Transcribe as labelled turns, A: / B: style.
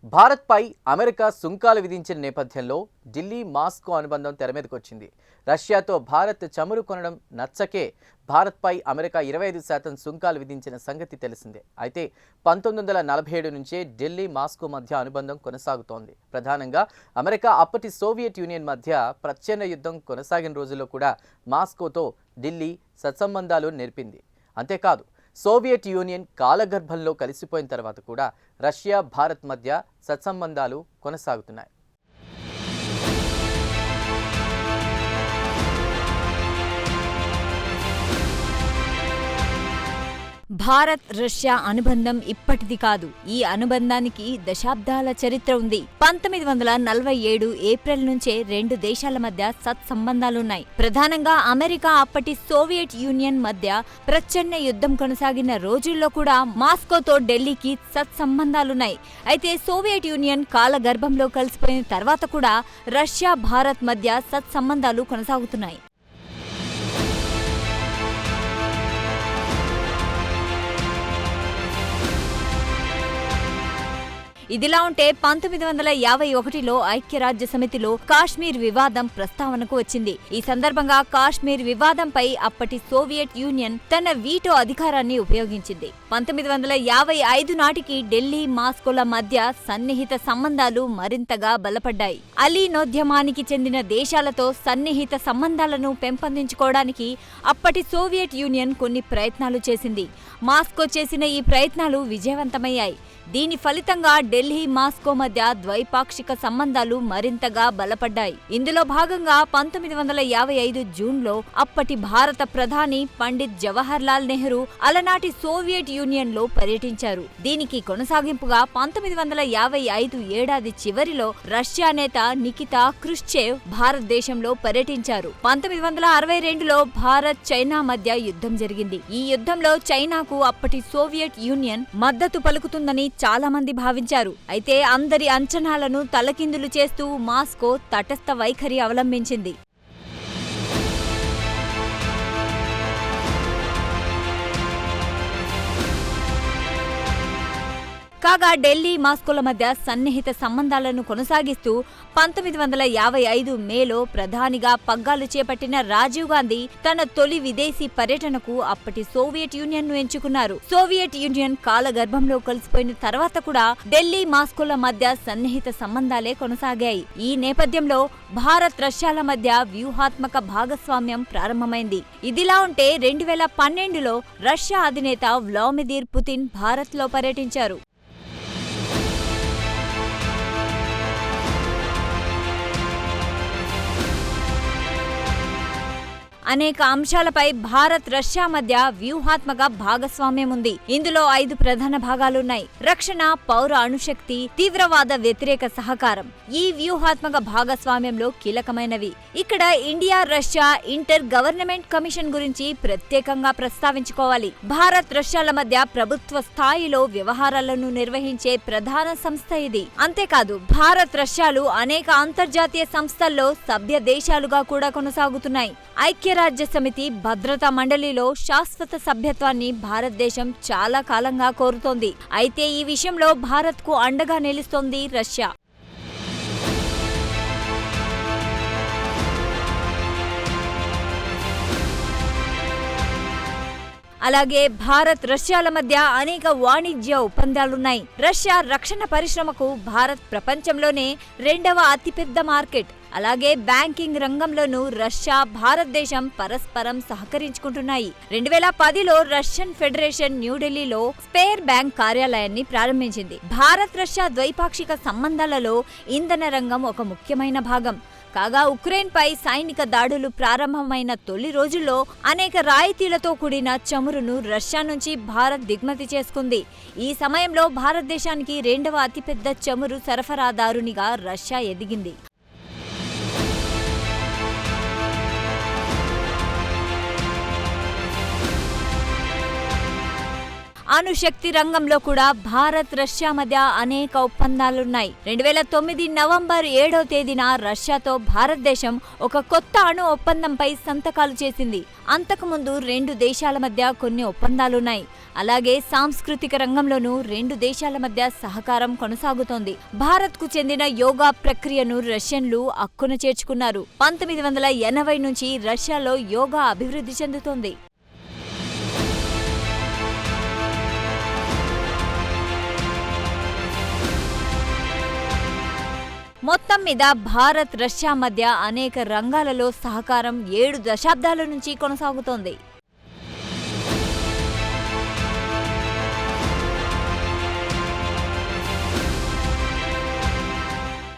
A: భారత్పై అమెరికా సుంకాలు విధించిన నేపథ్యంలో ఢిల్లీ మాస్కో అనుబంధం తెరమీదకొచ్చింది. రష్యాతో భారత్ చమురు కొనడం నచ్చకే భారత్పై అమెరికా 25% సుంకాలు విధించిన సంగతి తెలిసిందే. అయితే 1947 నుంచే ఢిల్లీ మాస్కో మధ్య అనుబంధం కొనసాగుతోంది. ప్రధానంగా అమెరికా అప్పటి సోవియట్ యూనియన్ మధ్య ప్రచ్ఛన్న యుద్ధం కొనసాగిన రోజుల్లో కూడా మాస్కోతో ఢిల్లీ సత్సంబంధాలు నెరిపింది. అంతేకాదు, సోవియట్ యూనియన్ కాలగర్భంలో కలిసిపోయిన తర్వాత కూడా రష్యా భారత్ మధ్య సత్సంబంధాలు కొనసాగుతున్నాయి.
B: భారత్ రష్యా అనుబంధం ఇప్పటిది కాదు. ఈ అనుబంధానికి దశాబ్దాల చరిత్ర ఉంది. 1947 ఏప్రిల్ నుంచే రెండు దేశాల మధ్య సత్సంబంధాలున్నాయి. ప్రధానంగా అమెరికా అప్పటి సోవియట్ యూనియన్ మధ్య ప్రచ్ఛన్న యుద్ధం కొనసాగిన రోజుల్లో కూడా మాస్కోతో ఢిల్లీకి సత్సంబంధాలున్నాయి. అయితే సోవియట్ యూనియన్ కాలగర్భంలో కలిసిపోయిన తర్వాత కూడా రష్యా భారత్ మధ్య సత్సంబంధాలు కొనసాగుతున్నాయి. ఇదిలా ఉంటే 1951లో ఐక్యరాజ్య సమితిలో కాశ్మీర్ వివాదం ప్రస్తావనకు వచ్చింది. ఈ సందర్భంగా కాశ్మీర్ వివాదంపై అప్పటి సోవియట్ యూనియన్ తన వీటో అధికారాన్ని ఉపయోగించింది. 1955 నాటికి ఢిల్లీ మాస్కోల మధ్య సన్నిహిత సంబంధాలు మరింతగా బలపడ్డాయి. అలీనోద్యమానికి చెందిన దేశాలతో సన్నిహిత సంబంధాలను పెంపొందించుకోవడానికి అప్పటి సోవియట్ యూనియన్ కొన్ని ప్రయత్నాలు చేసింది. మాస్కో చేసిన ఈ ప్రయత్నాలు విజయవంతమయ్యాయి. దీని ఫలితంగా ఢిల్లీ మాస్కో మధ్య ద్వైపాక్షిక సంబంధాలు మరింతగా బలపడ్డాయి. ఇందులో భాగంగా 1955 జూన్లో అప్పటి భారత ప్రధాని పండిత్ జవహర్ లాల్ నెహ్రూ అలనాటి సోవియట్ యూనియన్ లో పర్యటించారు. దీనికి కొనసాగింపుగా 1955 ఏడాది చివరిలో రష్యా నేత నికితా క్రుష్చెవ్ భారతదేశంలో పర్యటించారు. 1962లో భారత్ చైనా మధ్య యుద్ధం జరిగింది. ఈ యుద్ధంలో చైనాకు అప్పటి సోవియట్ యూనియన్ మద్దతు పలుకుతుందని చాలా మంది భావించారు. అయితే అందరి అంచనాలను తలకిందులు చేస్తూ మాస్కో తటస్థ వైఖరి అవలంబించింది. కాగా ఢిల్లీ మాస్కోల మధ్య సన్నిహిత సంబంధాలను కొనసాగిస్తూ 1955 మేలో ప్రధానిగా పగ్గాలు చేపట్టిన రాజీవ్ గాంధీ తన తొలి విదేశీ పర్యటనకు అప్పటి సోవియట్ యూనియన్ ను ఎంచుకున్నారు. సోవియట్ యూనియన్ కాలగర్భంలో కలిసిపోయిన తర్వాత కూడా ఢిల్లీ మాస్కోల మధ్య సన్నిహిత సంబంధాలే కొనసాగాయి. ఈ నేపథ్యంలో భారత్ రష్యాల మధ్య వ్యూహాత్మక భాగస్వామ్యం ప్రారంభమైంది. ఇదిలా ఉంటే 2012లో రష్యా అధినేత వ్లాదిమిర్ పుతిన్ భారత్లో పర్యటించారు. అనేక అంశాలపై భారత్ రష్యా మధ్య వ్యూహాత్మక భాగస్వామ్యం ఉంది. ఇందులో 5 ప్రధాన భాగాలున్నాయి. రక్షణ, పౌర అణుశక్తి, తీవ్రవాద వ్యతిరేక సహకారం ఈ వ్యూహాత్మక భాగస్వామ్యంలో కీలకమైనవి. ఇక్కడ India Russia inter government commission గురించి ప్రత్యేకంగా ప్రస్తావించుకోవాలి. భారత్ రష్యాల మధ్య ప్రభుత్వ స్థాయిలో వ్యవహారాలను నిర్వహించే ప్రధాన సంస్థ ఇది. అంతేకాదు, భారత్ రష్యాలు అనేక అంతర్జాతీయ సంస్థల్లో సభ్య దేశాలుగా కూడా కొనసాగుతున్నాయి. ఐక్యరాజ్య సమితి భద్రతా మండలిలో శాశ్వత సభ్యత్వాన్ని భారతదేశం చాలా కాలంగా కోరుతోంది. అయితే ఈ విషయంలో భారత్కు అండగా నిలుస్తోంది రష్యా. అలాగే భారత్ రష్యాల మధ్య అనేక వాణిజ్య ఒప్పందాలున్నాయి. రష్యా రక్షణ పరిశ్రమకు భారత్ ప్రపంచంలోనే 2వ అతిపెద్ద మార్కెట్. అలాగే బ్యాంకింగ్ రంగంలోనూ రష్యా, భారతదేశం పరస్పరం సహకరించుకుంటున్నాయి. 2010లో రష్యన్ ఫెడరేషన్ న్యూఢిల్లీలో స్పేర్ బ్యాంక్ కార్యాలయాన్ని ప్రారంభించింది. భారత్ రష్యా ద్వైపాక్షిక సంబంధాలలో ఇంధన రంగం ఒక ముఖ్యమైన భాగం. కాగా ఉక్రెయిన్పై సైనిక దాడులు ప్రారంభమైన తొలి రోజుల్లో అనేక రాయితీలతో కూడిన చమురును రష్యా నుంచి భారత్ దిగుమతి చేసుకుంది. ఈ సమయంలో భారతదేశానికి 2వ అతిపెద్ద చమురు సరఫరాదారునిగా రష్యా ఎదిగింది. అణుశక్తి రంగంలో కూడా భారత్ రష్యా మధ్య అనేక ఒప్పందాలున్నాయి. 2009 నవంబర్ 7వ తేదీన రష్యాతో భారతదేశం ఒక కొత్త అణు ఒప్పందంపై సంతకాలు చేసింది. అంతకుముందు 2 దేశాల మధ్య కొన్ని ఒప్పందాలున్నాయి. అలాగే సాంస్కృతిక రంగంలోనూ 2 దేశాల మధ్య సహకారం కొనసాగుతోంది. భారత్కు చెందిన యోగా ప్రక్రియను రష్యన్లు అక్కున చేర్చుకున్నారు. 1980 నుంచి రష్యాలో యోగా అభివృద్ధి చెందుతోంది. మొత్తం మీద భారత్ రష్యా మధ్య అనేక రంగాలలో సహకారం 7 దశాబ్దాల నుంచి కొనసాగుతోంది.